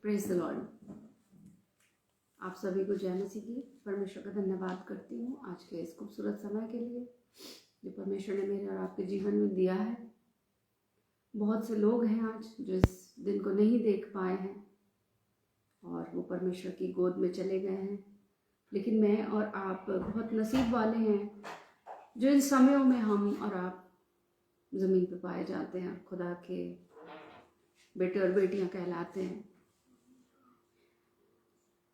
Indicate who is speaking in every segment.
Speaker 1: Praise the Lord. आप सभी को जय मसीह की। परमेश्वर का धन्यवाद करती हूँ आज के इस खूबसूरत समय के लिए जो परमेश्वर ने मेरे और आपके जीवन में दिया है। बहुत से लोग हैं आज जो इस दिन को नहीं देख पाए हैं और वो परमेश्वर की गोद में चले गए हैं, लेकिन मैं और आप बहुत नसीब वाले हैं जो इन समयों में हम और आप ज़मीन पर पाए जाते हैं, खुदा के बेटे और बेटियां कहलाते हैं।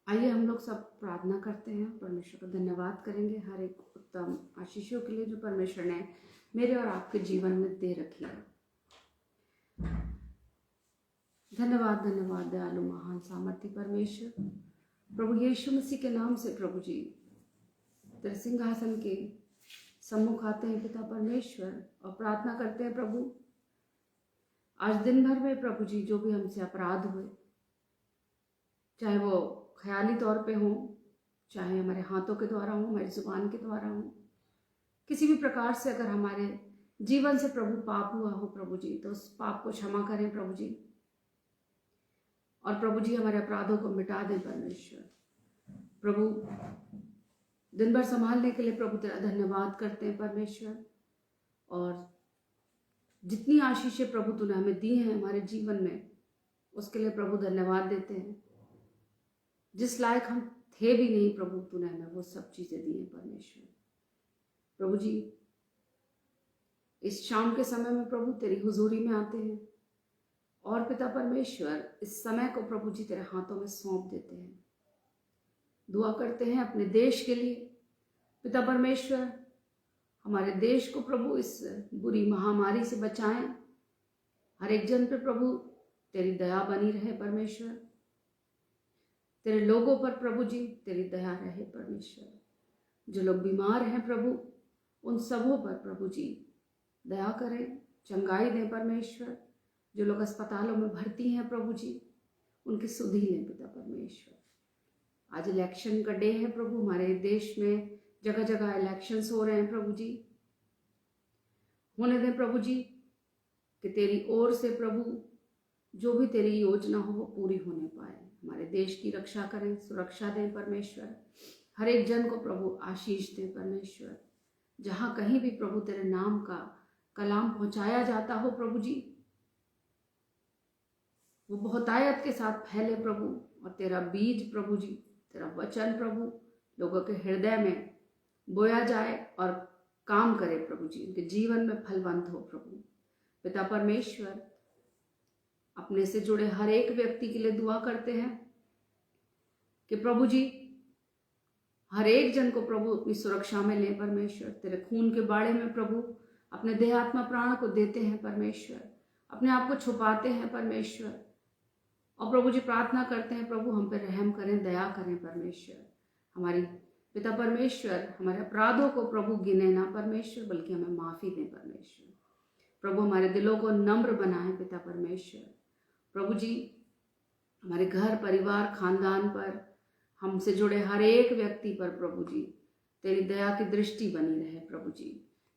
Speaker 1: आइए हम लोग सब प्रार्थना करते हैं, परमेश्वर का धन्यवाद करेंगे हर एक उत्तम आशीषों के लिए जो परमेश्वर ने मेरे और आपके जीवन में दे रखी है। धन्यवाद धन्यवाद दयालु महान सामर्थ्य परमेश्वर, प्रभु यीशु मसीह के नाम से प्रभु जी तेरे सिंहासन के सम्मुख आते हैं पिता परमेश्वर और प्रार्थना करते हैं प्रभु। आज दिन भर में प्रभु जी जो भी हमसे अपराध हुए, चाहे वो ख्याली तौर पे हो, चाहे हमारे हाथों के द्वारा हो, हमारी जुबान के द्वारा हो, किसी भी प्रकार से अगर हमारे जीवन से प्रभु पाप हुआ हो प्रभु जी, तो उस पाप को क्षमा करें प्रभु जी। और प्रभु जी हमारे अपराधों को मिटा दें परमेश्वर। प्रभु दिन भर संभालने के लिए प्रभु तेरा धन्यवाद करते हैं परमेश्वर। और जितनी आशीषें प्रभु तूने हमें दी हैं हमारे जीवन में, उसके लिए प्रभु धन्यवाद देते हैं। जिस लायक हम थे भी नहीं प्रभु, तूने हमें वो सब चीजें दी हैं परमेश्वर। प्रभु जी इस शाम के समय में प्रभु तेरी हुजूरी में आते हैं और पिता परमेश्वर इस समय को प्रभु जी तेरे हाथों में सौंप देते हैं। दुआ करते हैं अपने देश के लिए पिता परमेश्वर, हमारे देश को प्रभु इस बुरी महामारी से बचाएं। हर एक जन पे प्रभु तेरी दया बनी रहे परमेश्वर। तेरे लोगों पर प्रभु जी तेरी दया रहे परमेश्वर। जो लोग बीमार हैं प्रभु, उन सबों पर प्रभु जी दया करें, चंगाई दें परमेश्वर। जो लोग अस्पतालों में भर्ती हैं प्रभु जी, उनकी सुधि लें पिता परमेश्वर। आज इलेक्शन का डे है प्रभु, हमारे देश में जगह जगह इलेक्शंस हो रहे हैं प्रभु जी। होने दें प्रभु जी कि तेरी ओर से प्रभु जो भी तेरी योजना हो वो पूरी होने पाए। हमारे देश की रक्षा करें, सुरक्षा दें परमेश्वर। हर एक जन को प्रभु आशीष दें परमेश्वर। जहाँ कहीं भी प्रभु तेरे नाम का कलाम पहुंचाया जाता हो प्रभु जी, वो बहुतायत के साथ फैले प्रभु। और तेरा बीज प्रभु जी, तेरा वचन प्रभु लोगों के हृदय में बोया जाए और काम करे प्रभु जी, उनके जीवन में फलवंत हो प्रभु। पिता परमेश्वर अपने से जुड़े हर एक व्यक्ति के लिए दुआ करते हैं कि प्रभु जी हर एक जन को प्रभु अपनी सुरक्षा में ले परमेश्वर। तेरे खून के बाड़े में प्रभु अपने देहात्मा प्राण को देते हैं परमेश्वर, अपने आप को छुपाते हैं परमेश्वर। और प्रभु जी प्रार्थना करते हैं प्रभु हम पे रहम करें, दया करें परमेश्वर। हमारी पिता परमेश्वर हमारे अपराधों को प्रभु गिने ना परमेश्वर, बल्कि हमें माफी दें परमेश्वर। प्रभु हमारे दिलों को नम्र बनाएं पिता परमेश्वर। प्रभु जी हमारे घर परिवार खानदान पर, हमसे जुड़े हर एक व्यक्ति पर प्रभु जी तेरी दया की दृष्टि बनी रहे प्रभु जी।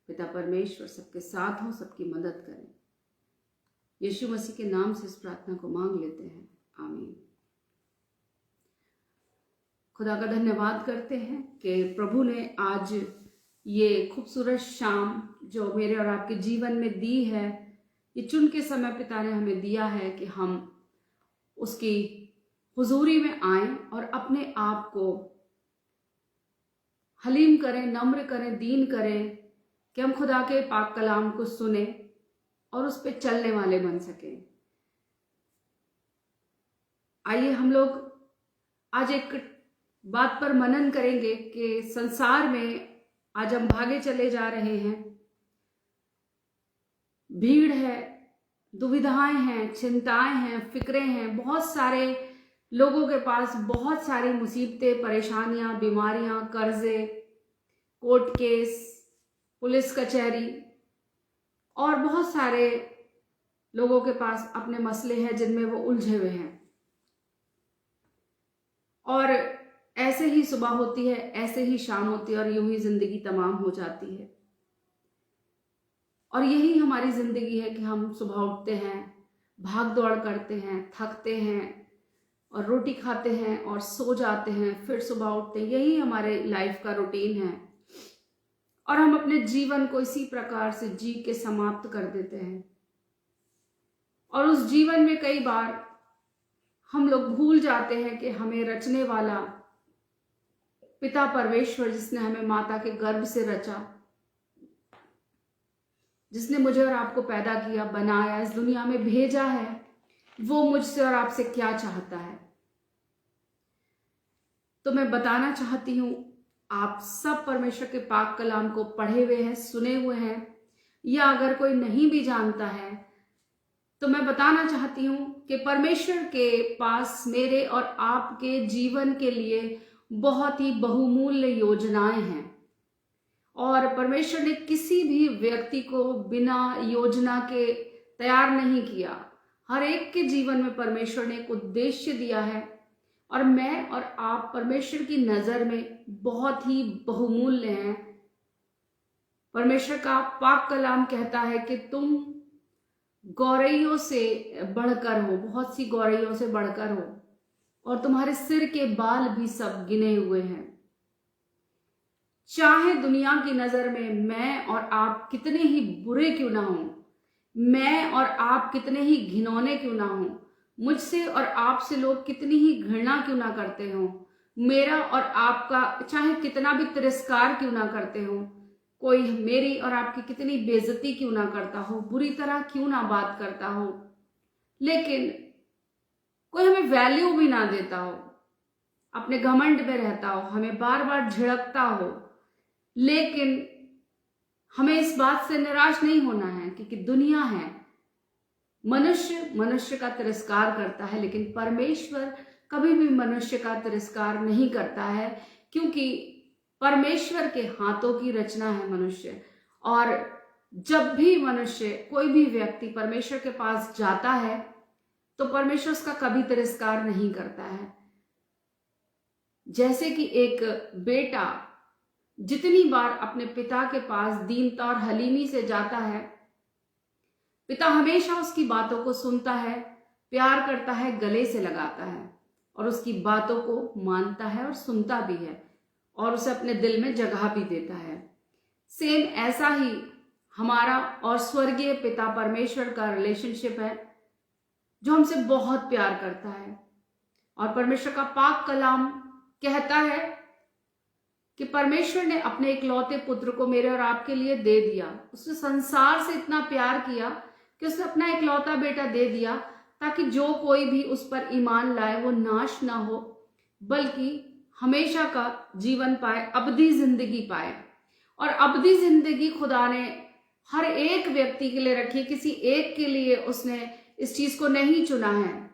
Speaker 1: पिता परमेश्वर सबके साथ हो, सबकी मदद करें। यीशु मसीह के नाम से इस प्रार्थना को मांग लेते हैं, आमीन। खुदा का धन्यवाद करते हैं कि प्रभु ने आज ये खूबसूरत शाम जो मेरे और आपके जीवन में दी है, ये चुन के समय पिता ने हमें दिया है कि हम उसकी हुजूरी में आएं और अपने आप को हलीम करें, नम्र करें, दीन करें, कि हम खुदा के पाक कलाम को सुने और उस पे चलने वाले बन सकें। आइए हम लोग आज एक बात पर मनन करेंगे कि संसार में आज हम भागे चले जा रहे हैं, भीड़ है, दुविधाएं हैं, चिंताएं हैं, फिक्रें हैं। बहुत सारे लोगों के पास बहुत सारी मुसीबतें, परेशानियां, बीमारियां, कर्जे, कोर्ट केस, पुलिस कचहरी और बहुत सारे लोगों के पास अपने मसले हैं जिनमें वो उलझे हुए हैं। और ऐसे ही सुबह होती है, ऐसे ही शाम होती है और यूं ही जिंदगी तमाम हो जाती है। और यही हमारी जिंदगी है कि हम सुबह उठते हैं, भाग दौड़ करते हैं, थकते हैं, और रोटी खाते हैं और सो जाते हैं, फिर सुबह उठते हैं, यही हमारे लाइफ का रूटीन है। और हम अपने जीवन को इसी प्रकार से जी के समाप्त कर देते हैं। और उस जीवन में कई बार हम लोग भूल जाते हैं कि हमें रचने वाला पिता परमेश्वर, जिसने हमें माता के गर्भ से रचा, जिसने मुझे और आपको पैदा किया, बनाया, इस दुनिया में भेजा है, वो मुझसे और आपसे क्या चाहता है। तो मैं बताना चाहती हूं, आप सब परमेश्वर के पाक कलाम को पढ़े हुए हैं, सुने हुए हैं, या अगर कोई नहीं भी जानता है तो मैं बताना चाहती हूं कि परमेश्वर के पास मेरे और आपके जीवन के लिए बहुत ही बहुमूल्य योजनाएं हैं। और परमेश्वर ने किसी भी व्यक्ति को बिना योजना के तैयार नहीं किया। हर एक के जीवन में परमेश्वर ने एक उद्देश्य दिया है, और मैं और आप परमेश्वर की नजर में बहुत ही बहुमूल्य हैं। परमेश्वर का पाक कलाम कहता है कि तुम गौरैयों से बढ़कर हो, बहुत सी गौरैयों से बढ़कर हो, और तुम्हारे सिर के बाल भी सब गिने हुए हैं। चाहे दुनिया की नजर में मैं और आप कितने ही बुरे क्यों ना हो, मैं और आप कितने ही घिनौने क्यों ना हो, मुझसे और आपसे लोग कितनी ही घृणा क्यों ना करते हो, मेरा और आपका चाहे कितना भी तिरस्कार क्यों ना करते हो, कोई मेरी और आपकी कितनी बेइज्जती क्यों ना करता हो, बुरी तरह क्यों ना बात करता हो, लेकिन कोई हमें वैल्यू भी ना देता हो, अपने घमंड में रहता हो, हमें बार बार झिड़कता हो, लेकिन हमें इस बात से निराश नहीं होना है, क्योंकि दुनिया है, मनुष्य मनुष्य का तिरस्कार करता है, लेकिन परमेश्वर कभी भी मनुष्य का तिरस्कार नहीं करता है, क्योंकि परमेश्वर के हाथों की रचना है मनुष्य। और जब भी मनुष्य, कोई भी व्यक्ति परमेश्वर के पास जाता है तो परमेश्वर उसका कभी तिरस्कार नहीं करता है। जैसे कि एक बेटा जितनी बार अपने पिता के पास दीनता और हलीमी से जाता है, पिता हमेशा उसकी बातों को सुनता है, प्यार करता है, गले से लगाता है, और उसकी बातों को मानता है और सुनता भी है, और उसे अपने दिल में जगह भी देता है। सेम ऐसा ही हमारा और स्वर्गीय पिता परमेश्वर का रिलेशनशिप है, जो हमसे बहुत प्यार करता है। और परमेश्वर का पाक कलाम कहता है कि परमेश्वर ने अपने इकलौते पुत्र को मेरे और आपके लिए दे दिया। उसने संसार से इतना प्यार किया कि उसने अपना इकलौता बेटा दे दिया, ताकि जो कोई भी उस पर ईमान लाए वो नाश ना हो, बल्कि हमेशा का जीवन पाए, अबदी जिंदगी पाए। और अबदी जिंदगी खुदा ने हर एक व्यक्ति के लिए रखी, किसी एक के लिए उसने इस चीज को नहीं चुना है।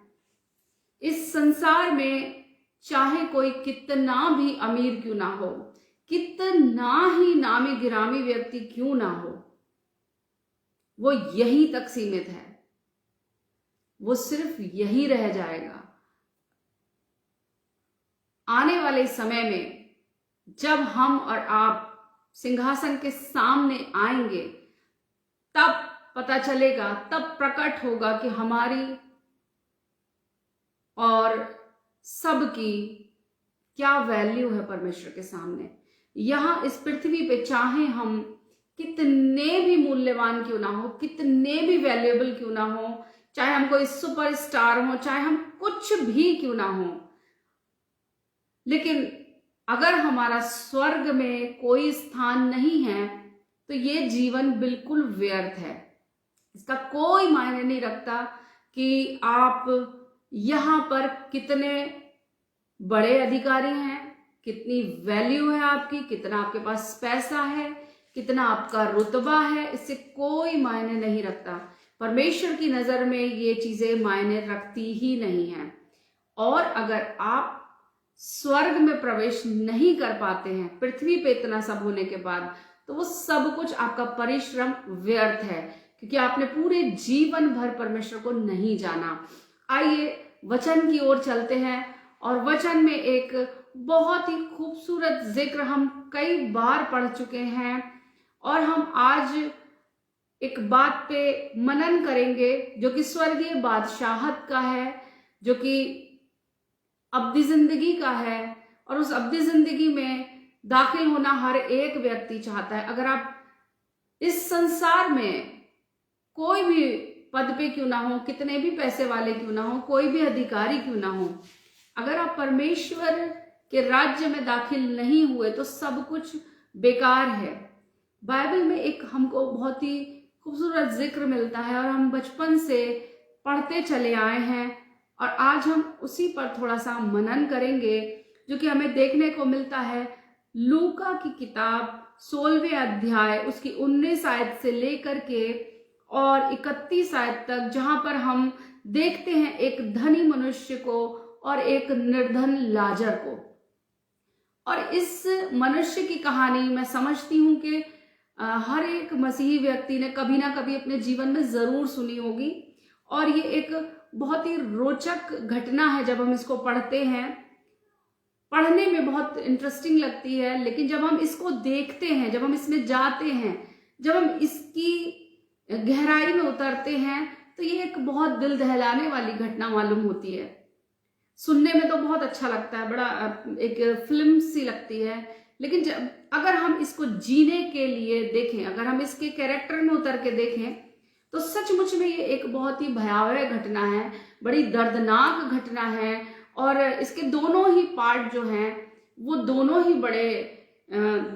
Speaker 1: इस संसार में चाहे कोई कितना भी अमीर क्यों ना हो, कितना ही नामी गिरामी व्यक्ति क्यों ना हो, वो यहीं तक सीमित है, वो सिर्फ यही रह जाएगा। आने वाले समय में जब हम और आप सिंहासन के सामने आएंगे, तब पता चलेगा, तब प्रकट होगा कि हमारी और सबकी क्या वैल्यू है परमेश्वर के सामने। यहाँ इस पृथ्वी पे चाहे हम कितने भी मूल्यवान क्यों ना हो, कितने भी वैल्यूएबल क्यों ना हो, चाहे हम कोई सुपरस्टार हो, चाहे हम कुछ भी क्यों ना हो, लेकिन अगर हमारा स्वर्ग में कोई स्थान नहीं है तो ये जीवन बिल्कुल व्यर्थ है। इसका कोई मायने नहीं रखता कि आप यहाँ पर कितने बड़े अधिकारी हैं, कितनी वैल्यू है आपकी, कितना आपके पास पैसा है, कितना आपका रुतबा है, इससे कोई मायने नहीं रखता। परमेश्वर की नजर में ये चीजें मायने रखती ही नहीं है। और अगर आप स्वर्ग में प्रवेश नहीं कर पाते हैं पृथ्वी पे इतना सब होने के बाद, तो वो सब कुछ आपका परिश्रम व्यर्थ है, क्योंकि आपने पूरे जीवन भर परमेश्वर को नहीं जाना। आइए वचन की ओर चलते हैं, और वचन में एक बहुत ही खूबसूरत जिक्र हम कई बार पढ़ चुके हैं, और हम आज एक बात पे मनन करेंगे जो कि स्वर्गीय बादशाहत का है, जो कि अब्दी जिंदगी का है और उस अब्दी जिंदगी में दाखिल होना हर एक व्यक्ति चाहता है। अगर आप इस संसार में कोई भी पद पे क्यों ना हो, कितने भी पैसे वाले क्यों ना हो, कोई भी अधिकारी क्यों ना हो, अगर आप परमेश्वर के राज्य में दाखिल नहीं हुए तो सब कुछ बेकार है। बाइबल में एक हमको बहुत ही खूबसूरत जिक्र मिलता है और हम बचपन से पढ़ते चले आए हैं और आज हम उसी पर थोड़ा सा मनन करेंगे, जो कि हमें देखने को मिलता है लूका की किताब 16वें अध्याय उसकी 19 आयत से लेकर के और 31 आयत तक, जहां पर हम देखते हैं एक धनी मनुष्य को और एक निर्धन लाजर को। और इस मनुष्य की कहानी मैं समझती हूं कि हर एक मसीही व्यक्ति ने कभी ना कभी अपने जीवन में जरूर सुनी होगी और ये एक बहुत ही रोचक घटना है। जब हम इसको पढ़ते हैं, पढ़ने में बहुत इंटरेस्टिंग लगती है, लेकिन जब हम इसको देखते हैं, जब हम इसमें जाते हैं, जब हम इसकी गहराई में उतरते हैं, तो ये एक बहुत दिल दहलाने वाली घटना मालूम होती है। सुनने में तो बहुत अच्छा लगता है, बड़ा एक फिल्म सी लगती है, लेकिन जब अगर हम इसको जीने के लिए देखें, अगर हम इसके कैरेक्टर में उतर के देखें, तो सचमुच में ये एक बहुत ही भयावह घटना है, बड़ी दर्दनाक घटना है। और इसके दोनों ही पार्ट जो हैं वो दोनों ही बड़े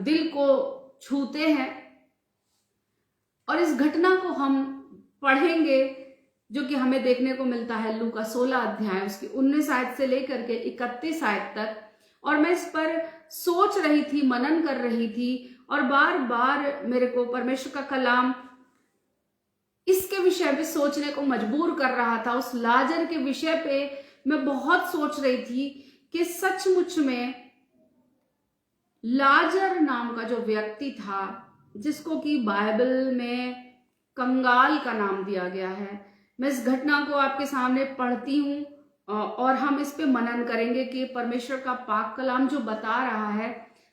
Speaker 1: दिल को छूते हैं। और इस घटना को हम पढ़ेंगे जो कि हमें देखने को मिलता है लूका 16 अध्याय उसकी 19 आयत से लेकर के 31 आयत तक। और मैं इस पर सोच रही थी, मनन कर रही थी और बार बार मेरे को परमेश्वर का कलाम इसके विषय पे सोचने को मजबूर कर रहा था। उस लाजर के विषय पे मैं बहुत सोच रही थी कि सचमुच में लाजर नाम का जो व्यक्ति था, जिसको कि बाइबल में कंगाल का नाम दिया गया है, मैं इस घटना को आपके सामने पढ़ती हूँ और हम इस पे मनन करेंगे कि परमेश्वर का पाक कलाम जो बता रहा है,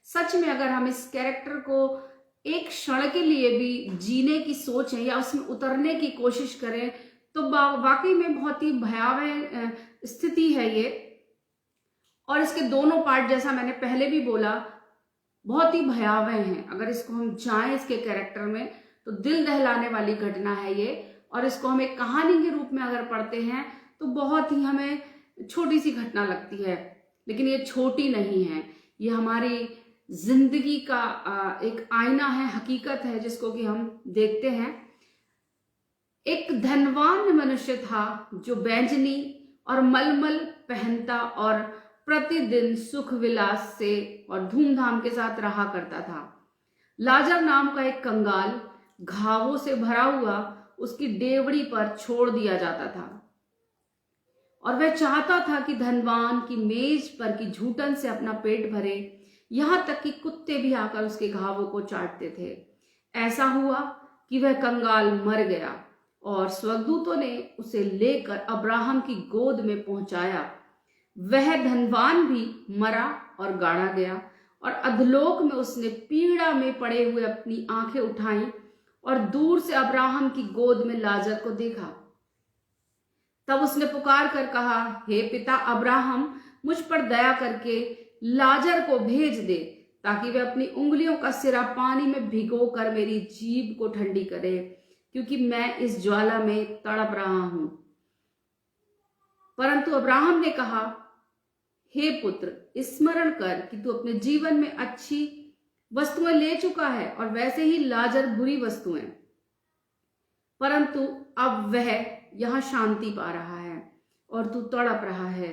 Speaker 1: सच में अगर हम इस कैरेक्टर को एक क्षण के लिए भी जीने की सोचें या उसमें उतरने की कोशिश करें तो वाकई में बहुत ही भयावह स्थिति है ये। और इसके दोनों पार्ट, जैसा मैंने पहले भी बोला, बहुत ही भयावह हैं। अगर इसको हम जाएं इसके कैरेक्टर में तो दिल दहलाने वाली घटना है ये। और इसको हम एक कहानी के रूप में अगर पढ़ते हैं तो बहुत ही हमें छोटी सी घटना लगती है, लेकिन ये छोटी नहीं है, ये हमारी जिंदगी का एक आईना है, हकीकत है जिसको कि हम देखते हैं। एक धनवान मनुष्य था जो बैंजनी और मलमल पहनता और प्रतिदिन सुख विलास से और धूमधाम के साथ रहा करता था। लाजर नाम का एक कंगाल घावों से भरा हुआ उसकी डेवड़ी पर छोड़ दिया जाता था और वह चाहता था कि धनवान की मेज पर की झूठन से अपना पेट भरे, यहां तक कि कुत्ते भी आकर उसके घावों को चाटते थे। ऐसा हुआ कि वह कंगाल मर गया और स्वर्गदूतों ने उसे लेकर अब्राहम की गोद में पहुंचाया। वह धनवान भी मरा और गाड़ा गया और अधलोक में उसने पीड़ा में पड़े हुए अपनी आंखें उठाई और दूर से अब्राहम की गोद में लाजर को देखा। तब उसने पुकार कर कहा, हे पिता अब्राहम, मुझ पर दया करके लाजर को भेज दे ताकि वह अपनी उंगलियों का सिरा पानी में भिगो कर मेरी जीभ को ठंडी करे, क्योंकि मैं इस ज्वाला में तड़प रहा हूं। परंतु अब्राहम ने कहा, हे पुत्र, स्मरण कर कि तू अपने जीवन में अच्छी वस्तुएं ले चुका है और वैसे ही लाजर बुरी वस्तुएं, परंतु अब वह यहां शांति पा रहा है और तू तड़प रहा है।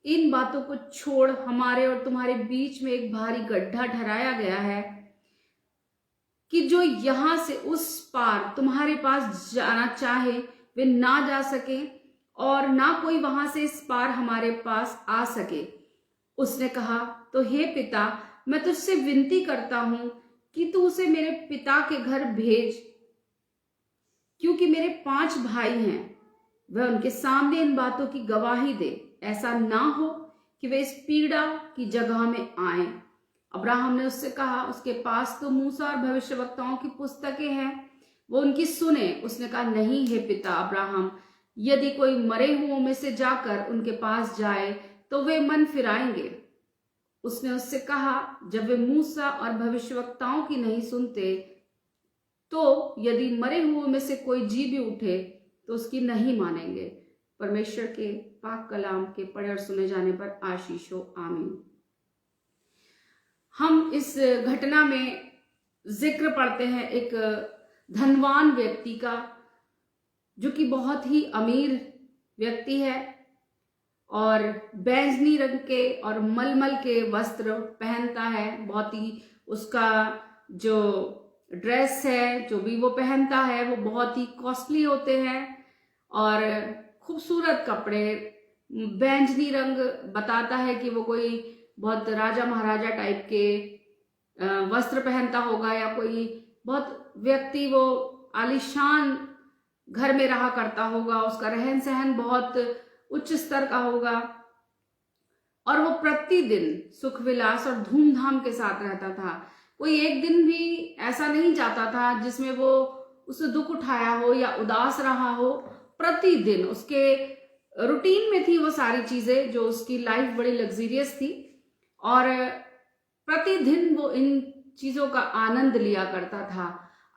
Speaker 1: इन बातों को छोड़ हमारे और तुम्हारे बीच में एक भारी गड्ढा ठहराया गया है कि जो यहां से उस पार तुम्हारे पास जाना चाहे वे ना जा सके और ना कोई वहां से इस पार हमारे पास आ सके। उसने कहा, तो हे पिता, मैं तुझसे विनती करता हूं कि तू उसे मेरे पिता के घर भेज, क्योंकि मेरे 5 भाई हैं। वह उनके सामने इन बातों की गवाही दे, ऐसा ना हो कि वे इस पीड़ा की जगह में आए। अब्राहम ने उससे कहा, उसके पास तो मूसा और भविष्यवक्ताओं की पुस्तकें हैं, वो उनकी सुने। उसने कहा, नहीं हे पिता अब्राहम, यदि कोई मरे हुओं में से जाकर उनके पास जाए तो वे मन फिराएंगे। उसने उससे कहा, जब वे मूसा और भविष्यवक्ताओं की नहीं सुनते, तो यदि मरे हुए में से कोई जी भी उठे तो उसकी नहीं मानेंगे। परमेश्वर के पाक कलाम के पढ़े और सुने जाने पर आशीष हो, आमीन। हम इस घटना में जिक्र पढ़ते हैं एक धनवान व्यक्ति का, जो कि बहुत ही अमीर व्यक्ति है और बैंगनी रंग के और मलमल के वस्त्र पहनता है। बहुत ही उसका जो ड्रेस है, जो भी वो पहनता है, वो बहुत ही कॉस्टली होते हैं और खूबसूरत कपड़े। बैंगनी रंग बताता है कि वो कोई बहुत राजा महाराजा टाइप के वस्त्र पहनता होगा, या कोई बहुत व्यक्ति वो आलीशान घर में रहा करता होगा, उसका रहन सहन बहुत उच्च स्तर का होगा और वो प्रतिदिन सुख विलास और धूमधाम के साथ रहता था। कोई एक दिन भी ऐसा नहीं जाता था जिसमें वो उसे दुख उठाया हो या उदास रहा हो। प्रतिदिन उसके रूटीन में थी वो सारी चीजें, जो उसकी लाइफ बड़ी लग्जरियस थी और प्रतिदिन वो इन चीजों का आनंद लिया करता था।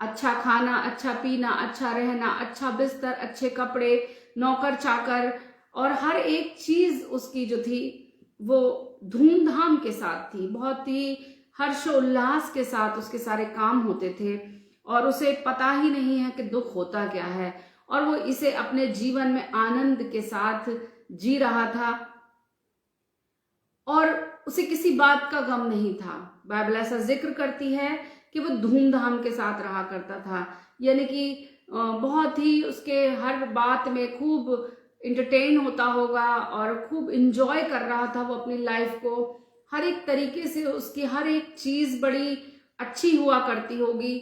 Speaker 1: अच्छा खाना, अच्छा पीना, अच्छा रहना, अच्छा बिस्तर, अच्छे कपड़े, नौकर चाकर, और हर एक चीज उसकी जो थी वो धूमधाम के साथ थी। बहुत ही हर्षोल्लास के साथ उसके सारे काम होते थे और उसे पता ही नहीं है कि दुख होता क्या है, और वो इसे अपने जीवन में आनंद के साथ जी रहा था और उसे किसी बात का गम नहीं था। बाइबल ऐसा जिक्र करती है कि वो धूमधाम के साथ रहा करता था, यानी कि बहुत ही उसके हर बात में खूब इंटरटेन होता होगा और खूब इंजॉय कर रहा था वो अपनी लाइफ को। हर एक तरीके से उसकी हर एक चीज बड़ी अच्छी हुआ करती होगी,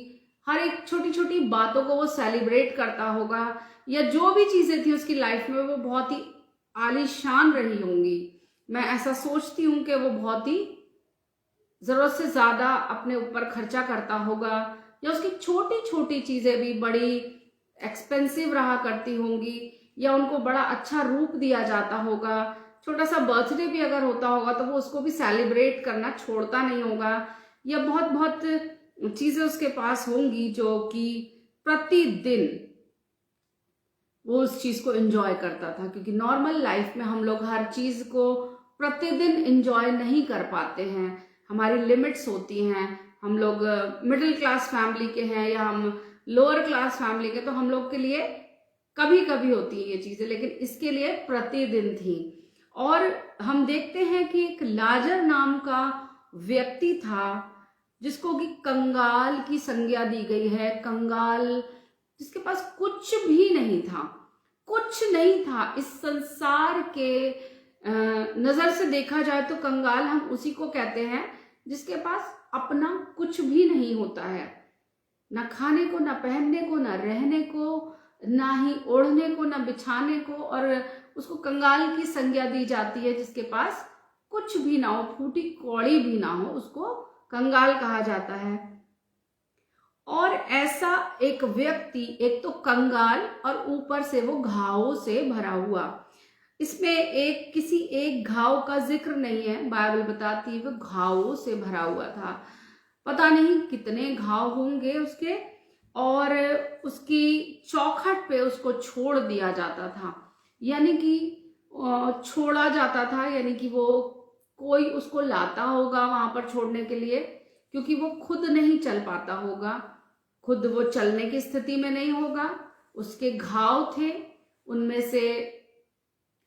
Speaker 1: हर एक छोटी छोटी बातों को वो सेलिब्रेट करता होगा, या जो भी चीजें थी उसकी लाइफ में वो बहुत ही आलीशान रही होंगी। मैं ऐसा सोचती हूँ कि वो बहुत ही जरूरत से ज्यादा अपने ऊपर खर्चा करता होगा, या उसकी छोटी छोटी चीजें भी बड़ी एक्सपेंसिव रहा करती होंगी, या उनको बड़ा अच्छा रूप दिया जाता होगा। छोटा सा बर्थडे भी अगर होता होगा तो वो उसको भी सेलिब्रेट करना छोड़ता नहीं होगा, या बहुत बहुत चीजें उसके पास होंगी जो कि प्रतिदिन वो उस चीज को एंजॉय करता था। क्योंकि नॉर्मल लाइफ में हम लोग हर चीज को प्रतिदिन एंजॉय नहीं कर पाते हैं, हमारी लिमिट्स होती हैं। हम लोग मिडिल क्लास फैमिली के हैं या हम लोअर क्लास फैमिली के, तो हम लोग के लिए कभी कभी होती है ये चीजें, लेकिन इसके लिए प्रतिदिन थी। और हम देखते हैं कि एक लाजर नाम का व्यक्ति था जिसको कि कंगाल की संज्ञा दी गई है। कंगाल जिसके पास कुछ भी नहीं था, कुछ नहीं था इस संसार के नजर से देखा जाए तो कंगाल हम उसी को कहते हैं जिसके पास अपना कुछ भी नहीं होता है, ना खाने को, ना पहनने को, ना रहने को, ना ही ओढ़ने को, ना बिछाने को, और उसको कंगाल की संज्ञा दी जाती है। जिसके पास कुछ भी ना हो, फूटी कौड़ी भी ना हो, उसको कंगाल कहा जाता है। और ऐसा एक व्यक्ति, एक तो कंगाल और ऊपर से वो घावों से भरा हुआ। इसमें किसी एक घाव का जिक्र नहीं है, बाइबल बताती है वो घावों से भरा हुआ था। पता नहीं कितने घाव होंगे उसके, और उसकी चौखट पे उसको छोड़ दिया जाता था, यानी कि छोड़ा जाता था, यानी कि वो कोई उसको लाता होगा वहां पर छोड़ने के लिए, क्योंकि वो खुद नहीं चल पाता होगा, खुद वो चलने की स्थिति में नहीं होगा। उसके घाव थे, उनमें से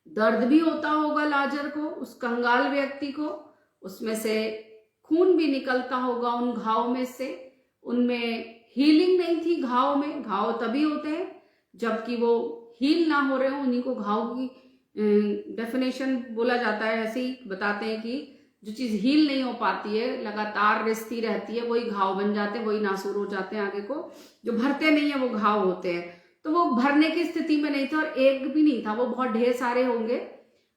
Speaker 1: दर्द भी होता होगा लाजर को, उस कंगाल व्यक्ति को, उसमें से खून भी निकलता होगा उन घाव में से। उनमें हीलिंग नहीं थी घाव में। घाव तभी होते हैं जबकि वो हील ना हो रहे हो, उन्हीं को घाव की डेफिनेशन बोला जाता है। ऐसे ही बताते हैं कि जो चीज हील नहीं हो पाती है, लगातार रिसती रहती है, वही घाव बन जाते हैं, वही नासूर हो जाते हैं आगे को। जो भरते नहीं है वो घाव होते हैं। तो वो भरने की स्थिति में नहीं था, और एक भी नहीं था, वो बहुत ढेर सारे होंगे,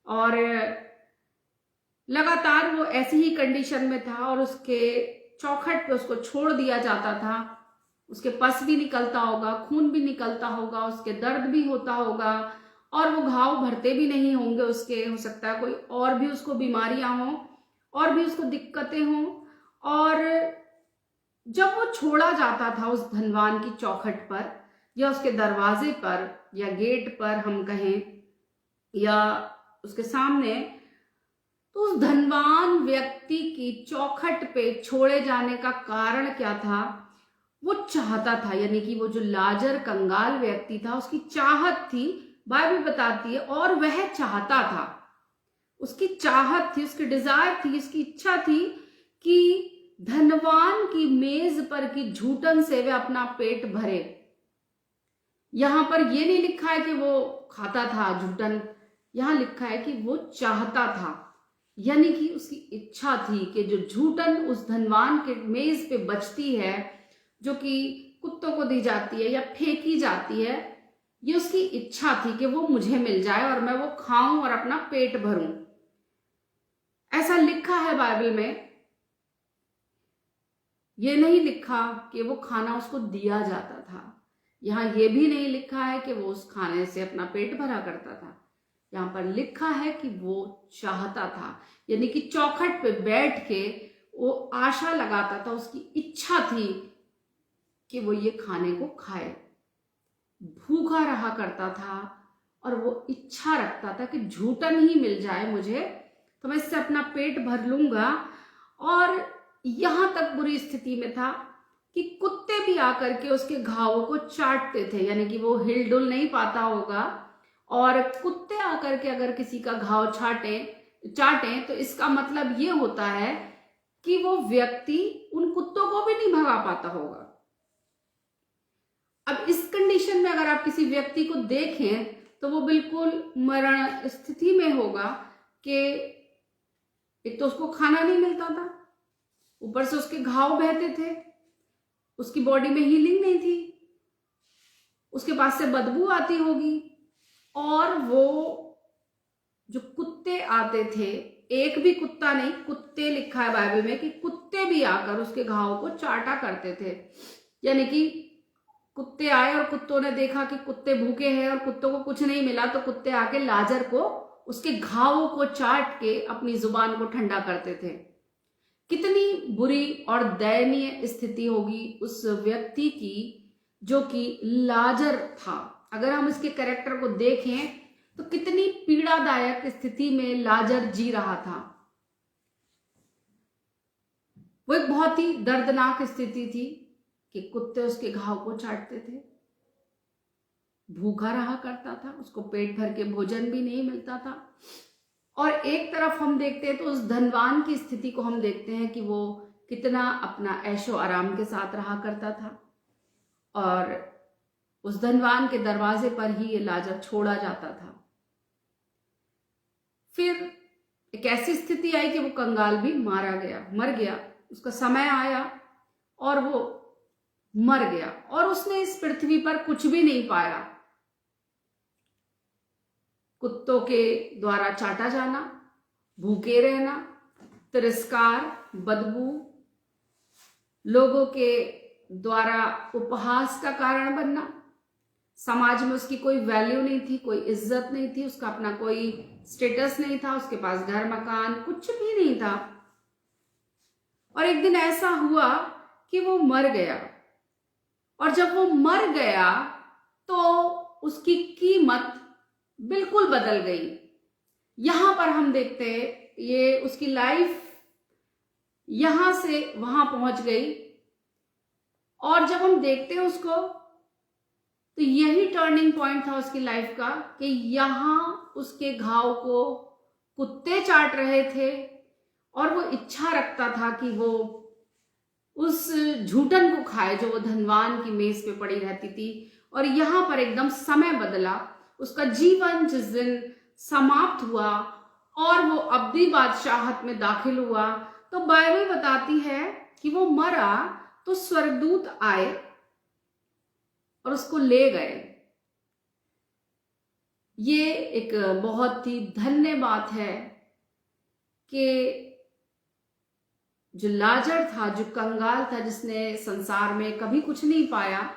Speaker 1: और लगातार वो ऐसी ही कंडीशन में था, और उसके चौखट पे उसको छोड़ दिया जाता था। उसके पस भी निकलता होगा, खून भी निकलता होगा, उसके दर्द भी होता होगा, और वो घाव भरते भी नहीं होंगे उसके, हो सकता है कोई और भी उसको बीमारियां हों और भी उसको दिक्कतें हों। और जब वो छोड़ा जाता था उस धनवान की चौखट पर या उसके दरवाजे पर या गेट पर हम कहें या उसके सामने, तो उस धनवान व्यक्ति की चौखट पे छोड़े जाने का कारण क्या था? वो चाहता था, यानी कि वो जो लाजर कंगाल व्यक्ति था उसकी चाहत थी, बाइबल बताती है, और वह चाहता था, उसकी चाहत थी, उसकी डिजायर थी, उसकी इच्छा थी कि धनवान की मेज पर की झूठन से वह अपना पेट भरे। यहां पर यह नहीं लिखा है कि वो खाता था झूठन, यहां लिखा है कि वो चाहता था, यानी कि उसकी इच्छा थी कि जो झूठन उस धनवान के मेज पे बचती है, जो कि कुत्तों को दी जाती है या फेंकी जाती है, ये उसकी इच्छा थी कि वो मुझे मिल जाए और मैं वो खाऊं और अपना पेट भरूं। ऐसा लिखा है बाइबल में, ये नहीं लिखा कि वो खाना उसको दिया जाता था। यहां ये भी नहीं लिखा है कि वो उस खाने से अपना पेट भरा करता था। यहां पर लिखा है कि वो चाहता था, यानी कि चौखट पे बैठ के वो आशा लगाता था, उसकी इच्छा थी कि वो ये खाने को खाए। भूखा रहा करता था और वो इच्छा रखता था कि झूठन ही मिल जाए मुझे तो मैं इससे अपना पेट भर लूंगा। और यहां तक बुरी स्थिति में था कि कुत्ते भी आकर के उसके घावों को चाटते थे, यानी कि वो हिलडुल नहीं पाता होगा, और कुत्ते आकर के अगर किसी का घाव चाटें तो इसका मतलब ये होता है कि वो व्यक्ति उन कुत्तों को भी नहीं भगा पाता होगा। अब इस कंडीशन में अगर आप किसी व्यक्ति को देखें तो वो बिल्कुल मरण स्थिति में होगा कि एक तो उसको खाना नहीं मिलता था, ऊपर से उसके घाव बहते थे, उसकी बॉडी में हीलिंग नहीं थी, उसके पास से बदबू आती होगी, और वो जो कुत्ते आते थे, एक भी कुत्ता नहीं, कुत्ते लिखा है बाइबल में कि कुत्ते भी आकर उसके घाव को चाटा करते थे। यानी कि कुत्ते आए और कुत्तों ने देखा कि कुत्ते भूखे हैं और कुत्तों को कुछ नहीं मिला, तो कुत्ते आके लाजर को उसके घावों को चाट के अपनी जुबान को ठंडा करते थे। कितनी बुरी और दयनीय स्थिति होगी उस व्यक्ति की जो कि लाजर था। अगर हम इसके कैरेक्टर को देखें तो कितनी पीड़ादायक स्थिति में लाजर जी रहा था। वो एक बहुत ही दर्दनाक स्थिति थी कि कुत्ते उसके घाव को चाटते थे, भूखा रहा करता था, उसको पेट भर के भोजन भी नहीं मिलता था। और एक तरफ हम देखते हैं तो उस धनवान की स्थिति को हम देखते हैं कि वो कितना अपना ऐशो आराम के साथ रहा करता था, और उस धनवान के दरवाजे पर ही ये लाजर छोड़ा जाता था। फिर एक ऐसी स्थिति आई कि वो कंगाल भी मर गया, उसका समय आया और वो मर गया, और उसने इस पृथ्वी पर कुछ भी नहीं पाया। कुत्तों के द्वारा चाटा जाना, भूखे रहना, तिरस्कार, बदबू, लोगों के द्वारा उपहास का कारण बनना, समाज में उसकी कोई वैल्यू नहीं थी, कोई इज्जत नहीं थी, उसका अपना कोई स्टेटस नहीं था, उसके पास घर मकान कुछ भी नहीं था। और एक दिन ऐसा हुआ कि वो मर गया, और जब वो मर गया तो उसकी कीमत बिल्कुल बदल गई। यहां पर हम देखते हैं ये उसकी लाइफ यहां से वहां पहुंच गई, और जब हम देखते हैं उसको तो यही टर्निंग पॉइंट था उसकी लाइफ का कि यहां उसके घाव को कुत्ते चाट रहे थे, और वो इच्छा रखता था कि वो उस झूठन को खाए जो वो धनवान की मेज पे पड़ी रहती थी। और यहां पर एकदम समय बदला, उसका जीवन जिस दिन समाप्त हुआ और वो अब्दी बादशाहत में दाखिल हुआ, तो बाइबल बताती है कि वो मरा तो स्वर्गदूत आए और उसको ले गए। ये एक बहुत ही धन्य बात है कि जो लाजर था, जो कंगाल था, जिसने संसार में कभी कुछ नहीं पाया,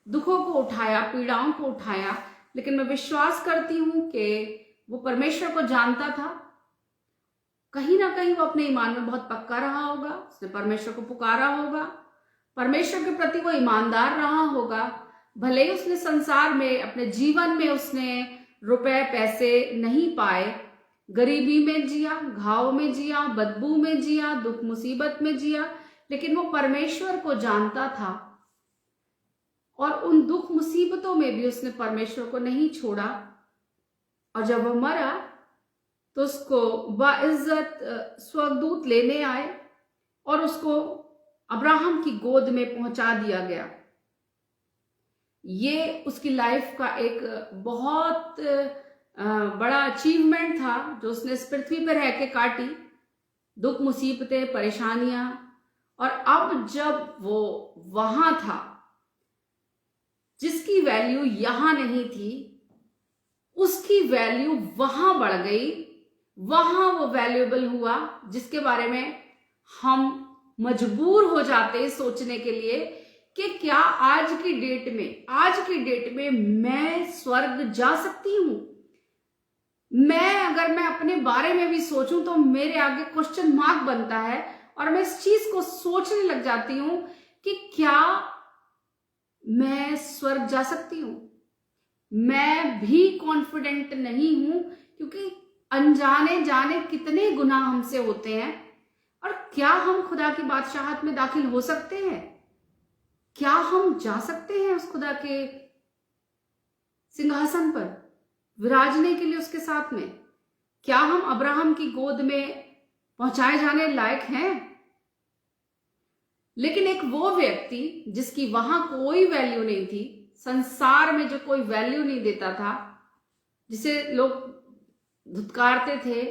Speaker 1: दुखों को उठाया, पीड़ाओं को उठाया, लेकिन मैं विश्वास करती हूं कि वो परमेश्वर को जानता था। कहीं ना कहीं वो अपने ईमान में बहुत पक्का रहा होगा, उसने परमेश्वर को पुकारा होगा, परमेश्वर के प्रति वो ईमानदार रहा होगा। भले ही उसने संसार में, अपने जीवन में उसने रुपए पैसे नहीं पाए, गरीबी में जिया, घाव में जिया, बदबू में जिया, दुख मुसीबत में जिया, लेकिन वो परमेश्वर को जानता था और उन दुख मुसीबतों में भी उसने परमेश्वर को नहीं छोड़ा। और जब वो मरा तो उसको बाइज्जत स्वर्गदूत लेने आए और उसको अब्राहम की गोद में पहुंचा दिया गया। ये उसकी लाइफ का एक बहुत बड़ा अचीवमेंट था जो उसने इस पृथ्वी पर रह के काटी, दुख मुसीबतें परेशानियां। और अब जब वो वहां था, जिसकी वैल्यू यहां नहीं थी, उसकी वैल्यू वहां बढ़ गई, वहां वो वैल्यूएबल हुआ, जिसके बारे में हम मजबूर हो जाते हैं सोचने के लिए कि क्या आज की डेट में मैं स्वर्ग जा सकती हूं। अगर मैं अपने बारे में भी सोचूं तो मेरे आगे क्वेश्चन मार्क बनता है और मैं इस चीज को सोचने लग जाती हूं कि क्या मैं स्वर्ग जा सकती हूं। मैं भी कॉन्फिडेंट नहीं हूं, क्योंकि अनजाने जाने कितने गुनाह हमसे होते हैं। और क्या हम खुदा की बादशाहत में दाखिल हो सकते हैं? क्या हम जा सकते हैं उस खुदा के सिंहासन पर विराजने के लिए उसके साथ में? क्या हम अब्राहम की गोद में पहुंचाए जाने लायक हैं? लेकिन एक वो व्यक्ति जिसकी वहां कोई वैल्यू नहीं थी, संसार में जो कोई वैल्यू नहीं देता था, जिसे लोग धुतकारते थे,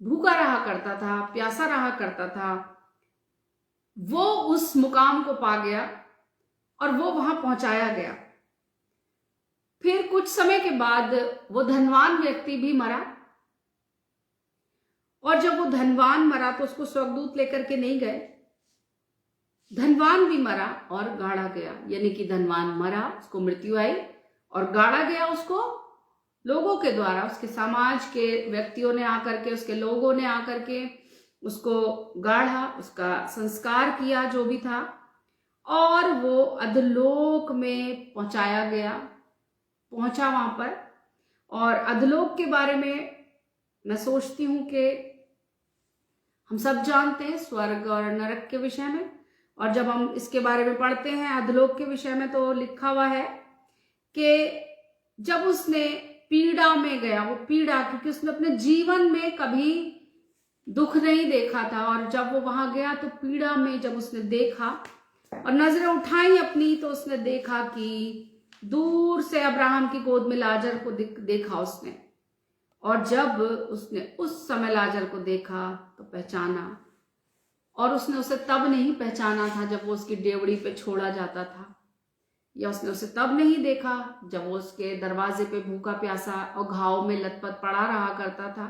Speaker 1: भूखा रहा करता था, प्यासा रहा करता था, वो उस मुकाम को पा गया और वो वहां पहुंचाया गया। फिर कुछ समय के बाद वो धनवान व्यक्ति भी मरा, और जब वो धनवान मरा तो उसको स्वर्गदूत लेकर के नहीं गए। धनवान भी मरा और गाड़ा गया, यानी कि धनवान मरा, उसको मृत्यु आई, और गाड़ा गया उसको लोगों के द्वारा, उसके समाज के व्यक्तियों ने आकर के, उसके लोगों ने आकर के उसको गाड़ा, उसका संस्कार किया जो भी था, और वो अधलोक में पहुंचाया गया, पहुंचा वहां पर। और अधलोक के बारे में मैं सोचती हूं कि हम सब जानते हैं स्वर्ग और नरक के विषय में, और जब हम इसके बारे में पढ़ते हैं अधलोक के विषय में, तो लिखा हुआ है कि जब उसने पीड़ा में गया, वो पीड़ा क्योंकि उसने अपने जीवन में कभी दुख नहीं देखा था, और जब वो वहां गया तो पीड़ा में जब उसने देखा और नजरें उठाई अपनी, तो उसने देखा कि दूर से अब्राहम की गोद में लाजर को देखा उसने। और जब उसने उस समय लाजर को देखा तो पहचाना, और उसने उसे तब नहीं पहचाना था जब वो उसकी डेवड़ी पे छोड़ा जाता था, या उसने उसे तब नहीं देखा जब वो उसके दरवाजे पे भूखा प्यासा और घाव में लथपथ पड़ा रहा करता था,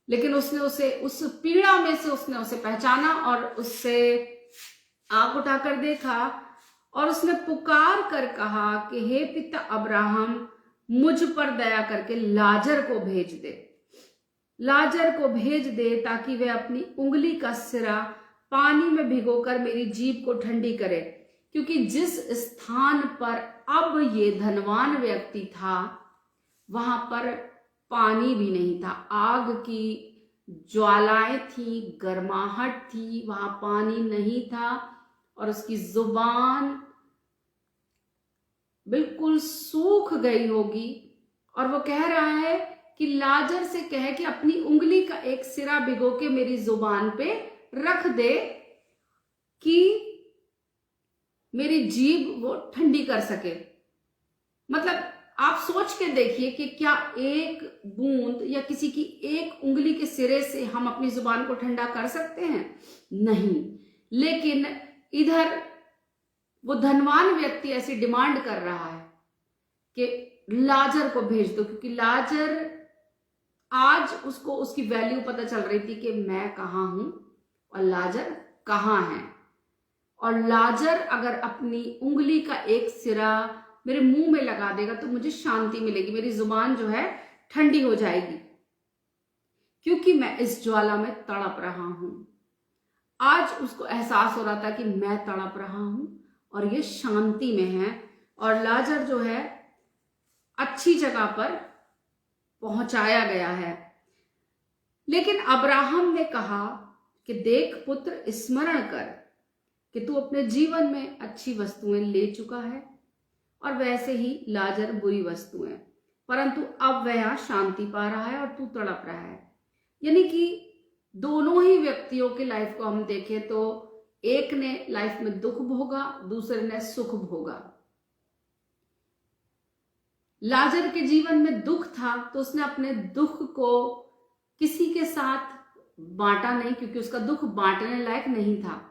Speaker 1: लेकिन उसने उसे उस पीड़ा में से उसने उसे पहचाना और उससे आंख उठाकर देखा, और उसने पुकार कर कहा कि हे पिता अब्राहम, मुझ पर दया करके लाजर को भेज दे, लाजर को भेज दे, ताकि वह अपनी उंगली का सिरा पानी में भिगोकर मेरी जीभ को ठंडी करे, क्योंकि जिस स्थान पर अब ये धनवान व्यक्ति था वहां पर पानी भी नहीं था, आग की ज्वालाएं थी, गर्माहट थी, वहां पानी नहीं था, और उसकी जुबान बिल्कुल सूख गई होगी। और वो कह रहा है कि लाजर से कहे कि अपनी उंगली का एक सिरा भिगो के मेरी जुबान पे रख दे कि मेरी जीभ वो ठंडी कर सके। मतलब आप सोच के देखिए कि क्या एक बूंद या किसी की एक उंगली के सिरे से हम अपनी जुबान को ठंडा कर सकते हैं? नहीं। लेकिन इधर वो धनवान व्यक्ति ऐसी डिमांड कर रहा है कि लाजर को भेज दो, क्योंकि लाजर आज उसको उसकी वैल्यू पता चल रही थी कि मैं कहाँ हूं और लाजर कहाँ है। और लाजर अगर अपनी उंगली का एक सिरा मेरे मुंह में लगा देगा तो मुझे शांति मिलेगी, मेरी जुबान जो है ठंडी हो जाएगी, क्योंकि मैं इस ज्वाला में तड़प रहा हूं। आज उसको एहसास हो रहा था कि मैं तड़प रहा हूं और ये शांति में है, और लाजर जो है अच्छी जगह पर पहुंचाया गया है। लेकिन अब्राहम ने कहा कि देख पुत्र, स्मरण कर कि तू अपने जीवन में अच्छी वस्तुएं ले चुका है और वैसे ही लाजर बुरी वस्तुएं, परंतु अब वह यहां शांति पा रहा है और तू तड़प रहा है। यानी कि दोनों ही व्यक्तियों की लाइफ को हम देखें तो एक ने लाइफ में दुख भोगा, दूसरे ने सुख भोगा। लाजर के जीवन में दुख था तो उसने अपने दुख को किसी के साथ बांटा नहीं, क्योंकि उसका दुख बांटने लायक नहीं था।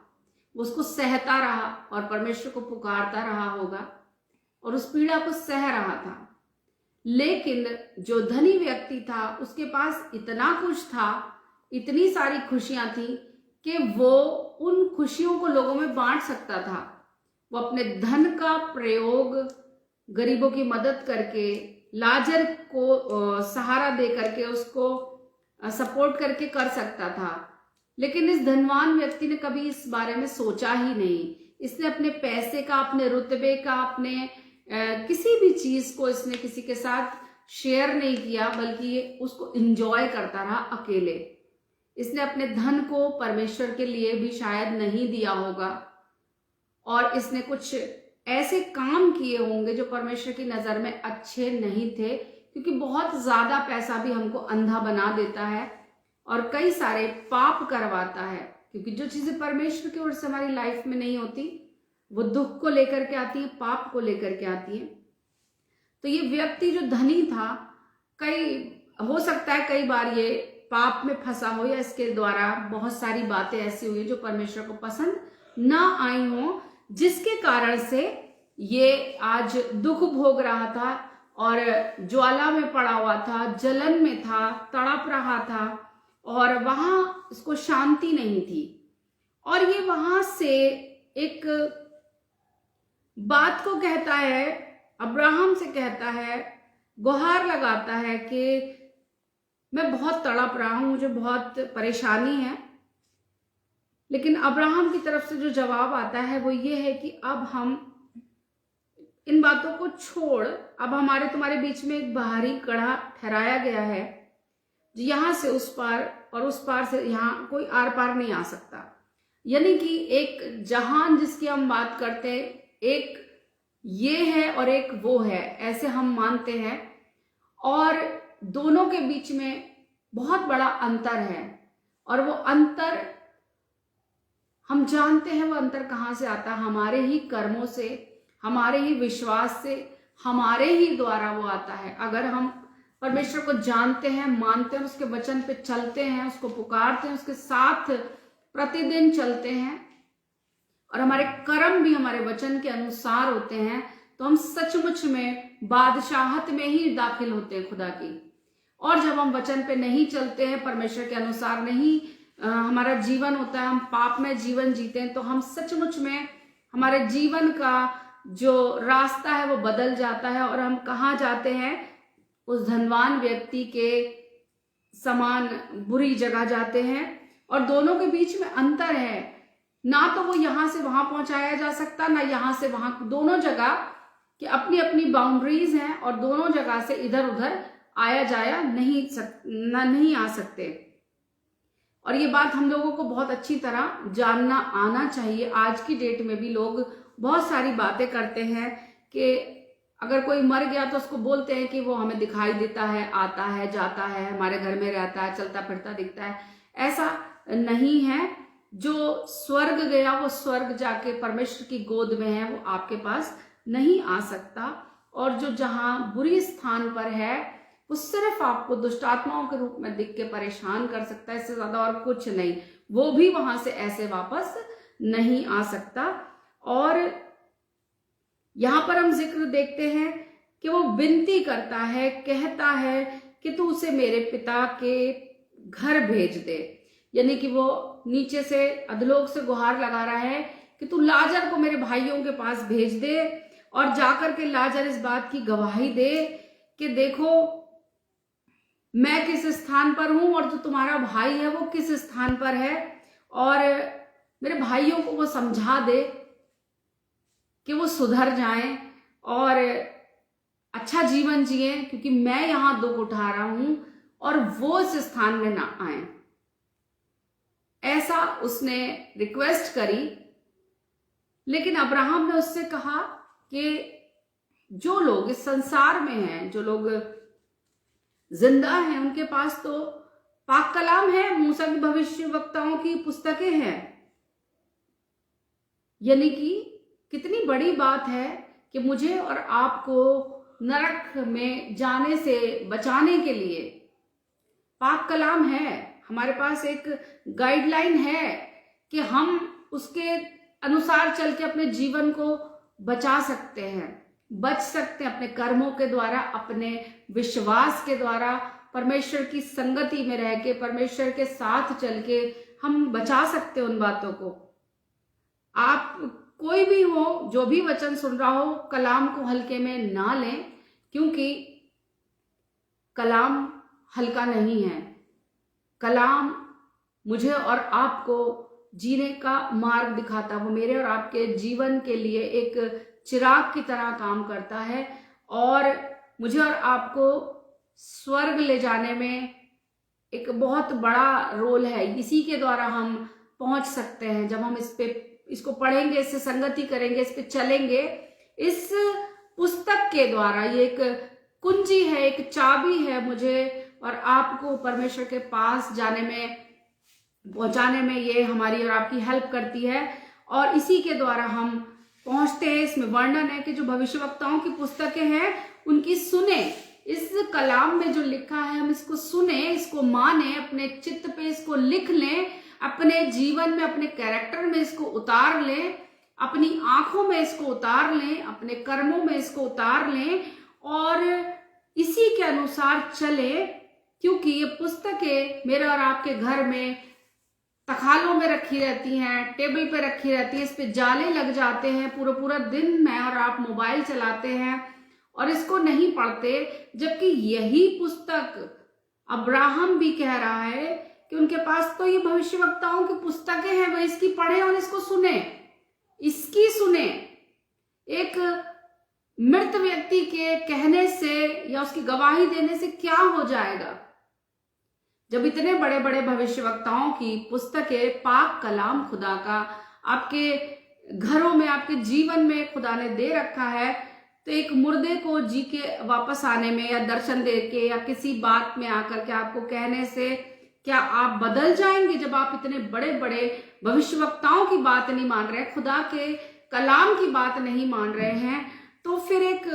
Speaker 1: वो उसको सहता रहा और परमेश्वर को पुकारता रहा होगा और उस पीड़ा को सह रहा था। लेकिन जो धनी व्यक्ति था उसके पास इतना कुछ था, इतनी सारी खुशियां थी कि वो उन खुशियों को लोगों में बांट सकता था। वो अपने धन का प्रयोग गरीबों की मदद करके, लाजर को सहारा दे करके, उसको सपोर्ट करके कर सकता था। लेकिन इस धनवान व्यक्ति ने कभी इस बारे में सोचा ही नहीं। इसने अपने पैसे का, अपने रुतबे का, अपने किसी भी चीज को इसने किसी के साथ शेयर नहीं किया, बल्कि ये उसको एंजॉय करता रहा अकेले। इसने अपने धन को परमेश्वर के लिए भी शायद नहीं दिया होगा और इसने कुछ ऐसे काम किए होंगे जो परमेश्वर की नजर में अच्छे नहीं थे, क्योंकि बहुत ज्यादा पैसा भी हमको अंधा बना देता है और कई सारे पाप करवाता है। क्योंकि जो चीजें परमेश्वर की ओर से हमारी लाइफ में नहीं होती वो दुख को लेकर के आती है, पाप को लेकर के आती है। तो ये व्यक्ति जो धनी था, हो सकता है कई बार ये पाप में फंसा हो या इसके द्वारा बहुत सारी बातें ऐसी हुई जो परमेश्वर को पसंद ना आई हो, जिसके कारण से ये आज दुख भोग रहा था और ज्वाला में पड़ा हुआ था, जलन में था, तड़प रहा था और वहां इसको शांति नहीं थी। और ये वहां से एक बात को कहता है, अब्राहम से कहता है, गुहार लगाता है कि मैं बहुत तड़प रहा हूं, मुझे बहुत परेशानी है। लेकिन अब्राहम की तरफ से जो जवाब आता है वो ये है कि अब हम इन बातों को छोड़, अब हमारे तुम्हारे बीच में एक बाहरी कड़ा ठहराया गया है, जो यहां से उस पार और उस पार से यहां कोई आर पार नहीं आ सकता। यानी कि एक जहान जिसकी हम बात करते हैं, एक ये है और एक वो है, ऐसे हम मानते हैं, और दोनों के बीच में बहुत बड़ा अंतर है। और वो अंतर हम जानते हैं, वो अंतर कहाँ से आता है? हमारे ही कर्मों से, हमारे ही विश्वास से, हमारे ही द्वारा वो आता है। अगर हम परमेश्वर को जानते हैं, मानते हैं, उसके वचन पे चलते हैं, उसको पुकारते हैं, उसके साथ प्रतिदिन चलते हैं और हमारे कर्म भी हमारे वचन के अनुसार होते हैं, तो हम सचमुच में बादशाहत में ही दाखिल होते हैं खुदा की। और जब हम वचन पे नहीं चलते हैं, परमेश्वर के अनुसार नहीं हमारा जीवन होता है, हम पाप में जीवन जीते हैं, तो हम सचमुच में हमारे जीवन का जो रास्ता है वो बदल जाता है और हम कहाँ जाते हैं? उस धनवान व्यक्ति के समान बुरी जगह जाते हैं। और दोनों के बीच में अंतर है, ना तो वो यहां से वहां पहुंचाया जा सकता, ना यहां से वहां, दोनों जगह की अपनी अपनी बाउंड्रीज हैं और दोनों जगह से इधर उधर आया जाया नहीं आ सकते। और ये बात हम लोगों को बहुत अच्छी तरह जानना आना चाहिए। आज की डेट में भी लोग बहुत सारी बातें करते हैं कि अगर कोई मर गया तो उसको बोलते हैं कि वो हमें दिखाई देता है, आता है, जाता है, हमारे घर में रहता है, चलता फिरता दिखता है। ऐसा नहीं है। जो स्वर्ग गया वो स्वर्ग जाके परमेश्वर की गोद में है, वो आपके पास नहीं आ सकता। और जो जहां बुरी स्थान पर है वो सिर्फ आपको दुष्ट आत्माओं के रूप में दिख के परेशान कर सकता है, इससे ज्यादा और कुछ नहीं। वो भी वहां से ऐसे वापस नहीं आ सकता। और यहां पर हम जिक्र देखते हैं कि वो विनती करता है, कहता है कि तू उसे मेरे पिता के घर भेज दे। यानी कि वो नीचे से अधलोक से गुहार लगा रहा है कि तू लाजर को मेरे भाइयों के पास भेज दे और जाकर के लाजर इस बात की गवाही दे कि देखो मैं किस स्थान पर हूं और जो तुम्हारा भाई है वो किस स्थान पर है, और मेरे भाइयों को वो समझा दे कि वो सुधर जाएं और अच्छा जीवन जिए, क्योंकि मैं यहां दुख उठा रहा हूं और वो इस स्थान में ना आए। ऐसा उसने रिक्वेस्ट करी। लेकिन अब्राहम ने उससे कहा कि जो लोग इस संसार में हैं, जो लोग जिंदा हैं, उनके पास तो पाक कलाम है, मूसा की भविष्यवक्ताओं की पुस्तकें हैं। यानी कि कितनी बड़ी बात है कि मुझे और आपको नरक में जाने से बचाने के लिए पाक कलाम है। हमारे पास एक गाइडलाइन है कि हम उसके अनुसार चल के अपने जीवन को बचा सकते हैं, बच सकते हैं अपने कर्मों के द्वारा, अपने विश्वास के द्वारा, परमेश्वर की संगति में रह के, परमेश्वर के साथ चल के हम बचा सकते हैं उन बातों को। आप कोई भी हो, जो भी वचन सुन रहा हो, कलाम को हल्के में ना लें, क्योंकि कलाम हल्का नहीं है। कलाम मुझे और आपको जीने का मार्ग दिखाता, वो मेरे और आपके जीवन के लिए एक चिराग की तरह काम करता है और मुझे और आपको स्वर्ग ले जाने में एक बहुत बड़ा रोल है। इसी के द्वारा हम पहुंच सकते हैं। जब हम इसको पढ़ेंगे, इससे संगति करेंगे, इस पे चलेंगे, इस पुस्तक के द्वारा, ये एक कुंजी है, एक चाबी है मुझे और आपको परमेश्वर के पास जाने में, पहुंचाने में ये हमारी और आपकी हेल्प करती है और इसी के द्वारा हम पहुंचते हैं। इसमें वर्णन है कि जो भविष्यवक्ताओं की पुस्तकें हैं उनकी सुने, इस कलाम में जो लिखा है हम इसको सुने, इसको माने, अपने चित्त पे इसको लिख लें, अपने जीवन में, अपने कैरेक्टर में इसको उतार लें, अपनी आंखों में इसको उतार लें, अपने कर्मों में इसको उतार लें और इसी के अनुसार चले। क्योंकि ये पुस्तकें मेरे और आपके घर में तखालों में रखी रहती हैं, टेबल पे रखी रहती है, इस पे जाले लग जाते हैं, पूरा पूरा दिन मैं और आप मोबाइल चलाते हैं और इसको नहीं पढ़ते। जबकि यही पुस्तक अब्राहम भी कह रहा है कि उनके पास तो ये भविष्यवक्ताओं की पुस्तकें हैं, वो इसकी पढ़े और इसको सुने, इसकी सुने। एक मृत व्यक्ति के कहने से या उसकी गवाही देने से क्या हो जाएगा? जब इतने बड़े बड़े भविष्यवक्ताओं की पुस्तकें, पाक कलाम खुदा का आपके घरों में, आपके जीवन में खुदा ने दे रखा है, तो एक मुर्दे को जी के वापस आने में या दर्शन दे के या किसी बात में आकर के आपको कहने से क्या आप बदल जाएंगे? जब आप इतने बड़े बड़े भविष्यवक्ताओं की बात नहीं मान रहे, खुदा के कलाम की बात नहीं मान रहे हैं, तो फिर एक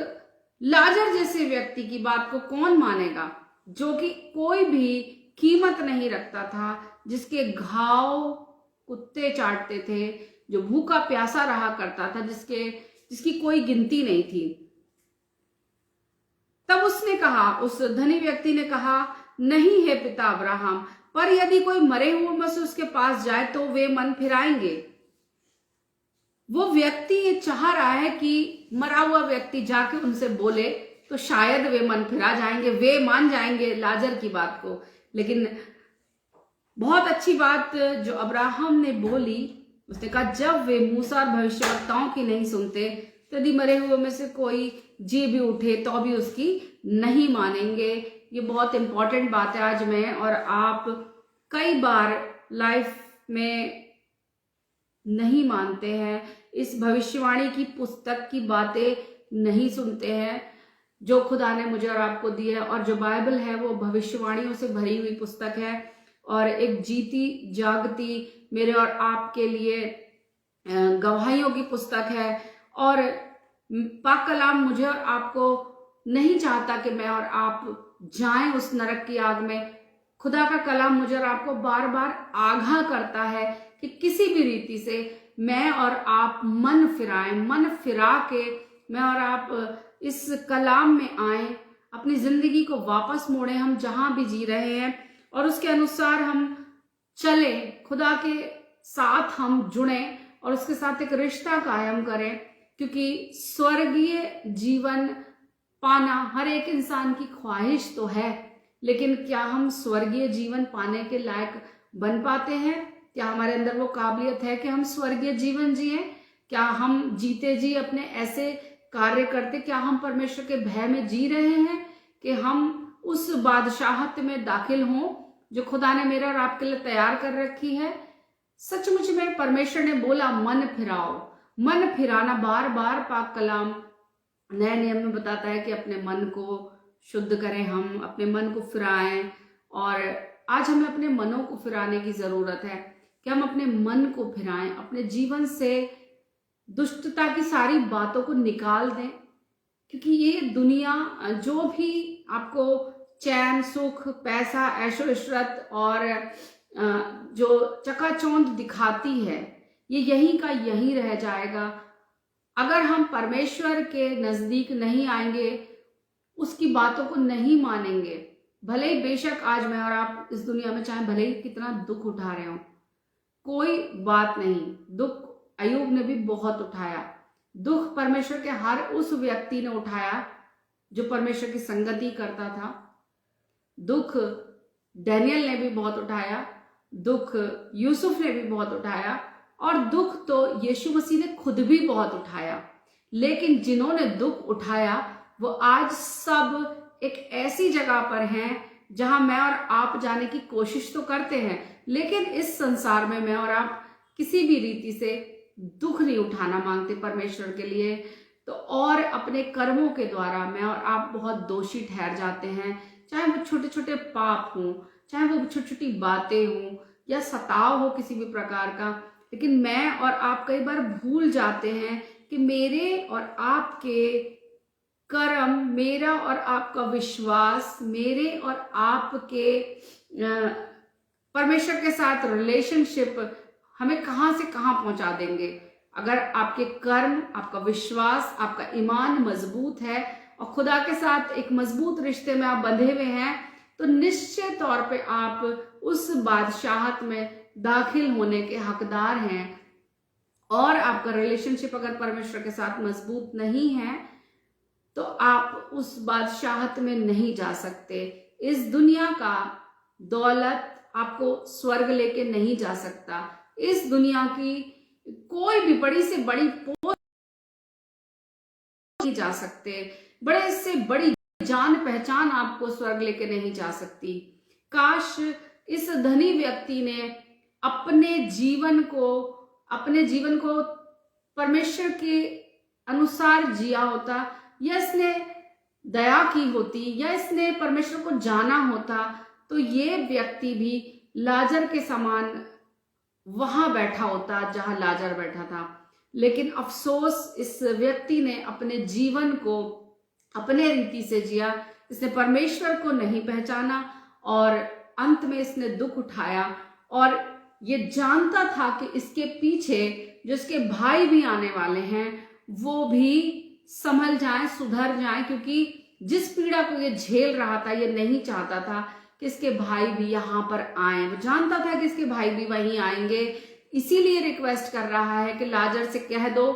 Speaker 1: लाजर जैसे व्यक्ति की बात को कौन मानेगा, जो कि कोई भी कीमत नहीं रखता था, जिसके घाव कुत्ते चाटते थे, जो भूखा प्यासा रहा करता था, जिसकी कोई गिनती नहीं थी। तब उसने कहा, उस धनी व्यक्ति ने कहा, नहीं है पिता अब्राहम, पर यदि कोई मरे हुए में से उसके पास जाए तो वे मन फिराएंगे। वो व्यक्ति ये चाह रहा है कि मरा हुआ व्यक्ति जाके उनसे बोले तो शायद वे मन फिरा जाएंगे, वे मान जाएंगे लाजर की बात को। लेकिन बहुत अच्छी बात जो अब्राहम ने बोली, उसने कहा जब वे मूसा और भविष्यवक्ताओं की नहीं सुनते तो यदि मरे हुए में से कोई जी भी उठे तो भी उसकी नहीं मानेंगे। ये बहुत इंपॉर्टेंट बात है। आज मैं और आप कई बार लाइफ में नहीं मानते हैं, इस भविष्यवाणी की पुस्तक की बातें नहीं सुनते हैं जो खुदा ने मुझे और आपको दी है। और जो बाइबल है वो भविष्यवाणियों से भरी हुई पुस्तक है और एक जीती जागती मेरे और आपके लिए गवाहियों की पुस्तक है। और पाक कलाम मुझे और आपको नहीं चाहता कि मैं और आप जाएं उस नरक की आग में। खुदा का कलाम मुझे और आपको बार बार आगाह करता है कि किसी भी रीति से मैं और आप मन फिराएं, मन फिरा के मैं और आप इस कलाम में आए, अपनी जिंदगी को वापस मोड़ें, हम जहां भी जी रहे हैं और उसके अनुसार हम चलें, खुदा के साथ हम जुड़ें और उसके साथ एक रिश्ता कायम करें। क्योंकि स्वर्गीय जीवन पाना हर एक इंसान की ख्वाहिश तो है, लेकिन क्या हम स्वर्गीय जीवन पाने के लायक बन पाते हैं? क्या हमारे अंदर वो काबिलियत है कि हम स्वर्गीय जीवन जिए? क्या हम जीते जी अपने ऐसे कार्य करते, क्या हम परमेश्वर के भय में जी रहे हैं कि हम उस बादशाहत में दाखिल हों जो खुदा ने मेरे और आपके लिए तैयार कर रखी है? सचमुच में परमेश्वर ने बोला मन फिराओ। मन फिराना, बार बार पाक कलाम नए नियम में बताता है कि अपने मन को शुद्ध करें, हम अपने मन को फिराएं। और आज हमें अपने मनों को फिराने की जरूरत है कि हम अपने मन को फिराएं, अपने जीवन से दुष्टता की सारी बातों को निकाल दें। क्योंकि ये दुनिया जो भी आपको चैन, सुख, पैसा, ऐशो इशरत और जो चकाचौंध दिखाती है, ये यहीं का यहीं रह जाएगा। अगर हम परमेश्वर के नजदीक नहीं आएंगे, उसकी बातों को नहीं मानेंगे, भले ही बेशक आज मैं और आप इस दुनिया में चाहे भले ही कितना दुख उठा रहे हो, कोई बात नहीं, दुख अय्यूब ने भी बहुत उठाया। दुख परमेश्वर के हर उस व्यक्ति ने उठाया जो परमेश्वर की संगति करता था। दुख डैनियल ने भी बहुत उठाया, दुख यूसुफ ने भी बहुत उठाया, और दुख तो यीशु मसीह ने खुद भी बहुत उठाया। लेकिन जिन्होंने दुख उठाया वो आज सब एक ऐसी जगह पर हैं जहां मैं और आप जाने की कोशिश तो करते हैं, लेकिन इस संसार में मैं और आप किसी भी रीति से दुख नहीं उठाना मांगते परमेश्वर के लिए। तो और अपने कर्मों के द्वारा मैं और आप बहुत दोषी ठहर जाते हैं, चाहे वो छोटे छोटे पाप हों, चाहे वो छोटी छोटी बातें हों या सताव हो किसी भी प्रकार का। लेकिन मैं और आप कई बार भूल जाते हैं कि मेरे और आपके कर्म, मेरा और आपका विश्वास, मेरे और आपके परमेश्वर के साथ रिलेशनशिप हमें कहां से कहां पहुंचा देंगे। अगर आपके कर्म, आपका विश्वास, आपका ईमान मजबूत है और खुदा के साथ एक मजबूत रिश्ते में आप बंधे हुए हैं, तो निश्चित तौर पे आप उस बादशाहत में दाखिल होने के हकदार हैं। और आपका रिलेशनशिप अगर परमेश्वर के साथ मजबूत नहीं है तो आप उस बादशाहत में नहीं जा सकते। इस दुनिया का दौलत आपको स्वर्ग लेके नहीं जा सकता। इस दुनिया की कोई भी बड़ी से बड़ी पोस्ट नहीं जा सकते, बड़े से बड़ी जान पहचान आपको स्वर्ग लेके नहीं जा सकती। काश इस धनी व्यक्ति ने अपने जीवन को परमेश्वर के अनुसार जिया होता, या इसने दया की होती, या इसने परमेश्वर को जाना होता, तो ये व्यक्ति भी लाजर के समान वहां बैठा होता जहां लाजर बैठा था। लेकिन अफसोस, इस व्यक्ति ने अपने जीवन को अपने रीति से जिया, इसने परमेश्वर को नहीं पहचाना और अंत में इसने दुख उठाया। और ये जानता था कि इसके पीछे जो इसके भाई भी आने वाले हैं वो भी संभल जाएं, सुधर जाएं, क्योंकि जिस पीड़ा को ये झेल रहा था, ये नहीं चाहता था कि इसके भाई भी यहाँ पर आए। वो जानता था कि इसके भाई भी वहीं आएंगे, इसीलिए रिक्वेस्ट कर रहा है कि लाजर से कह दो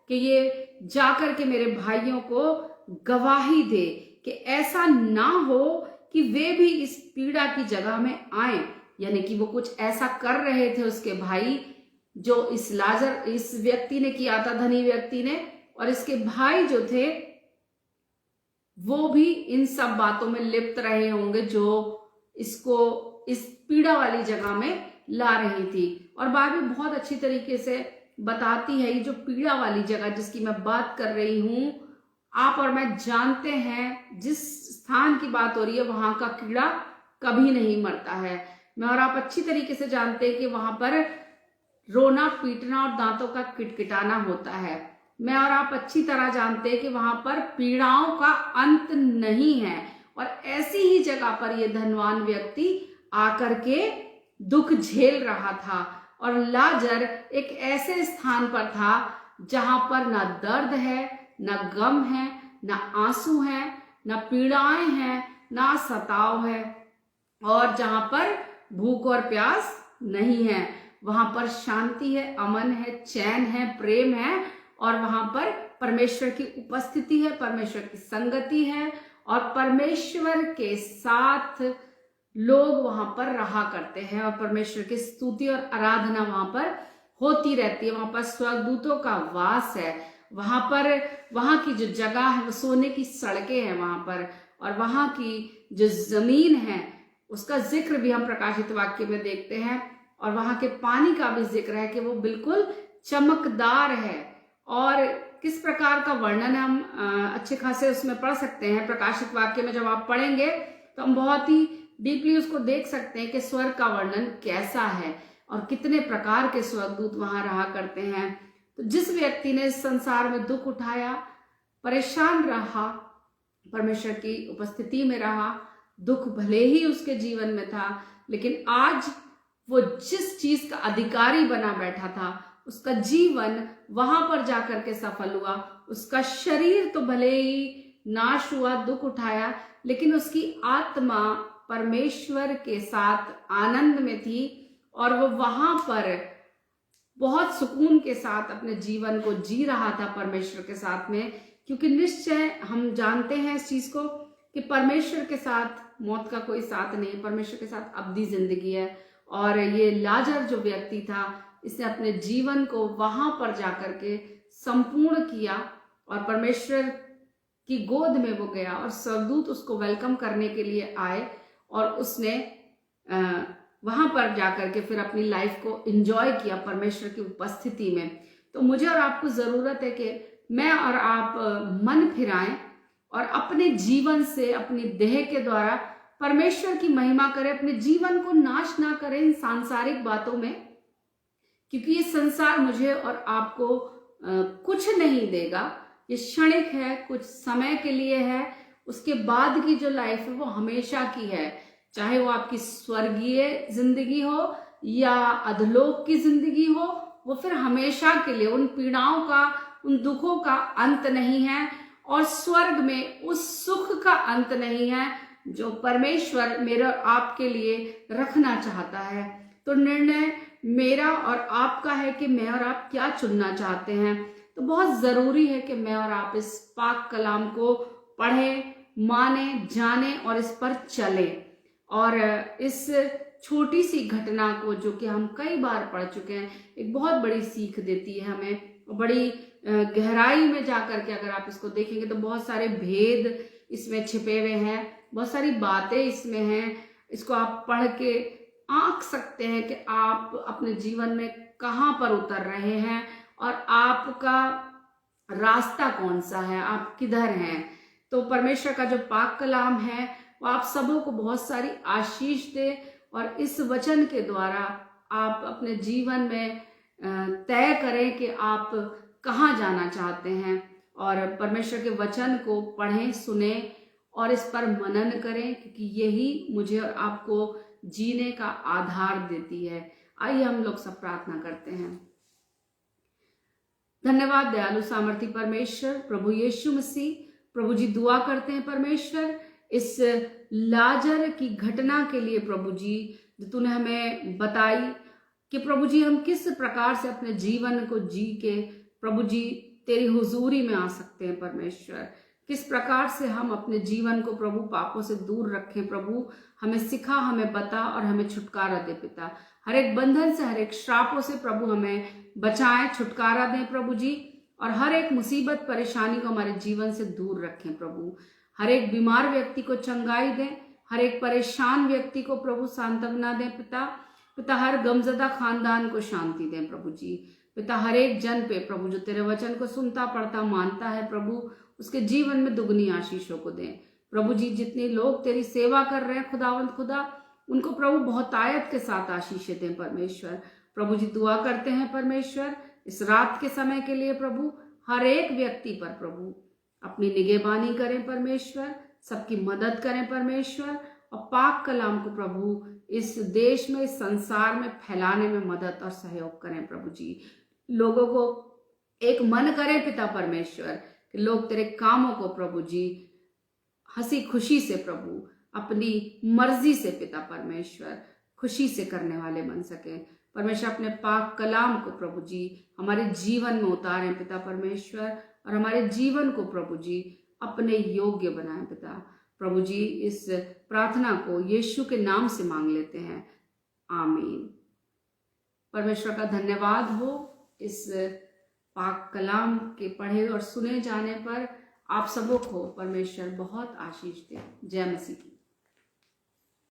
Speaker 1: कि ये जाकर के मेरे भाइयों को गवाही दे कि ऐसा ना हो कि वे भी इस पीड़ा की जगह में आए। यानी कि वो कुछ ऐसा कर रहे थे उसके भाई जो इस व्यक्ति ने किया था, धनी व्यक्ति ने, और इसके भाई जो थे वो भी इन सब बातों में लिप्त रहे होंगे जो इसको इस पीड़ा वाली जगह में ला रही थी। और बाइबल बहुत अच्छी तरीके से बताती है, ये जो पीड़ा वाली जगह जिसकी मैं बात कर रही हूं, आप और मैं जानते हैं जिस स्थान की बात हो रही है वहां का कीड़ा कभी नहीं मरता है। मैं और आप अच्छी तरीके से जानते हैं कि वहां पर रोना, पीटना और दांतों का किटकिटाना होता है। मैं और आप अच्छी तरह जानते हैं कि वहां पर पीड़ाओं का अंत नहीं है। और ऐसी ही जगह पर यह धनवान व्यक्ति आकर के दुख झेल रहा था, और लाजर एक ऐसे स्थान पर था जहां पर ना दर्द है, ना गम है, ना आंसू है, ना पीड़ाएं हैं, ना सताव है, और जहां पर भूख और प्यास नहीं है। वहां पर शांति है, अमन है, चैन है, प्रेम है, और वहां पर परमेश्वर की उपस्थिति है, परमेश्वर की संगति है और परमेश्वर के साथ लोग वहां पर रहा करते हैं और परमेश्वर की स्तुति और आराधना वहां पर होती रहती है। वहां पर स्वर्गदूतों का वास है, वहां पर वहां की जो जगह है वो सोने की सड़कें हैं वहां पर, और वहां की जो जमीन है उसका जिक्र भी हम प्रकाशित वाक्य में देखते हैं, और वहां के पानी का भी जिक्र है कि वो बिल्कुल चमकदार है। और किस प्रकार का वर्णन हम अच्छे खासे उसमें पढ़ सकते हैं प्रकाशित वाक्य में। जब आप पढ़ेंगे तो हम बहुत ही डीपली उसको देख सकते हैं कि स्वर्ग का वर्णन कैसा है और कितने प्रकार के स्वर्गदूत वहां रहा करते हैं। तो जिस व्यक्ति ने इस संसार में दुख उठाया, परेशान रहा, परमेश्वर की उपस्थिति में रहा, दुख भले ही उसके जीवन में था, लेकिन आज वो जिस चीज का अधिकारी बना बैठा था उसका जीवन वहां पर जाकर के सफल हुआ। उसका शरीर तो भले ही नाश हुआ, दुख उठाया, लेकिन उसकी आत्मा परमेश्वर के साथ आनंद में थी और वो वहां पर बहुत सुकून के साथ अपने जीवन को जी रहा था परमेश्वर के साथ में। क्योंकि निश्चय हम जानते हैं इस चीज को कि परमेश्वर के साथ मौत का कोई साथ नहीं, परमेश्वर के साथ अब्दी जिंदगी है। और ये लाजर जो व्यक्ति था, इसने अपने जीवन को वहां पर जाकर के संपूर्ण किया और परमेश्वर की गोद में वो गया और स्वर्गदूत उसको वेलकम करने के लिए आए और उसने वहां पर जाकर के फिर अपनी लाइफ को एंजॉय किया परमेश्वर की उपस्थिति में। तो मुझे और आपको जरूरत है कि मैं और आप मन फिराएं और अपने जीवन से, अपनी देह के द्वारा परमेश्वर की महिमा करें, अपने जीवन को नाश ना करें इन सांसारिक बातों में, क्योंकि ये संसार मुझे और आपको कुछ नहीं देगा। ये क्षणिक है, कुछ समय के लिए है, उसके बाद की जो लाइफ है वो हमेशा की है। चाहे वो आपकी स्वर्गीय जिंदगी हो या अधलोक की जिंदगी हो, वो फिर हमेशा के लिए, उन पीड़ाओं का, उन दुखों का अंत नहीं है और स्वर्ग में उस सुख का अंत नहीं है जो परमेश्वर मेरे और आपके लिए रखना चाहता है। तो निर्णय मेरा और आपका है कि मैं और आप क्या चुनना चाहते हैं। तो बहुत जरूरी है कि मैं और आप इस पाक कलाम को पढ़ें, माने, जाने और इस पर चलें। और इस छोटी सी घटना को, जो कि हम कई बार पढ़ चुके हैं, एक बहुत बड़ी सीख देती है हमें। बड़ी गहराई में जाकर के अगर आप इसको देखेंगे तो बहुत सारे भेद इसमें छिपे हुए हैं, बहुत सारी बातें इसमें हैं। इसको आप पढ़ के आंक सकते हैं कि आप अपने जीवन में कहाँ पर उतर रहे हैं और आपका रास्ता कौन सा है, आप किधर हैं। तो परमेश्वर का जो पाक कलाम है वो आप सबों को बहुत सारी आशीष दे और इस वचन के द्वारा आप अपने जीवन में तय करें कि आप कहाँ जाना चाहते हैं। और परमेश्वर के वचन को पढ़ें, सुने और इस पर मनन करें, क्योंकि यही मुझे और आपको जीने का आधार देती है। आइए हम लोग सब प्रार्थना करते हैं। धन्यवाद दयालु सामर्थी परमेश्वर, प्रभु यीशु मसीह। प्रभु जी दुआ करते हैं परमेश्वर इस लाजर की घटना के लिए, प्रभु जी जो तूने हमें बताई कि प्रभु जी हम किस प्रकार से अपने जीवन को जी के प्रभु जी तेरी हुजूरी में आ सकते हैं परमेश्वर। किस प्रकार से हम अपने जीवन को प्रभु पापों से दूर रखें। प्रभु हमें सिखा, हमें बता और हमें छुटकारा दे पिता। हर एक बंधन से, हर एक श्रापों से प्रभु हमें बचाएं, छुटकारा दें प्रभु जी। और हर एक मुसीबत परेशानी को हमारे जीवन से दूर रखें प्रभु। हर एक बीमार व्यक्ति को चंगाई दें, हर एक परेशान व्यक्ति को प्रभु सांत्वना दें पिता। पिता हर गमजदा खानदान को शांति दें प्रभु जी। पिता हर एक जन पे प्रभु जो तेरे वचन को सुनता, पढ़ता, मानता है प्रभु, उसके जीवन में दुगनी आशीषों को दें प्रभु जी। जितने लोग तेरी सेवा कर रहे हैं खुदावंत खुदा, उनको प्रभु बहुतायत के साथ आशीषें दें परमेश्वर। प्रभु जी दुआ करते हैं परमेश्वर इस रात के समय के लिए प्रभु, हर एक व्यक्ति पर प्रभु अपनी निगहबानी करें परमेश्वर, सबकी मदद करें परमेश्वर। और पाक कलाम को प्रभु इस देश में, इस संसार में फैलाने में मदद और सहयोग करें प्रभु जी। लोगों को एक मन करें पिता परमेश्वर कि लोग तेरे कामों को प्रभु जी हंसी खुशी से प्रभु, अपनी मर्जी से पिता परमेश्वर खुशी से करने वाले बन सके परमेश्वर। अपने पाक कलाम को प्रभु जी हमारे जीवन में उतारें पिता परमेश्वर, और हमारे जीवन को प्रभु जी अपने योग्य बनाए पिता। प्रभु जी इस प्रार्थना को यीशु के नाम से मांग लेते हैं, आमीन। परमेश्वर का धन्यवाद हो इस पाक कलाम के पढ़े और सुने जाने पर। आप सबों को परमेश्वर बहुत आशीष दे। जय मसीह की।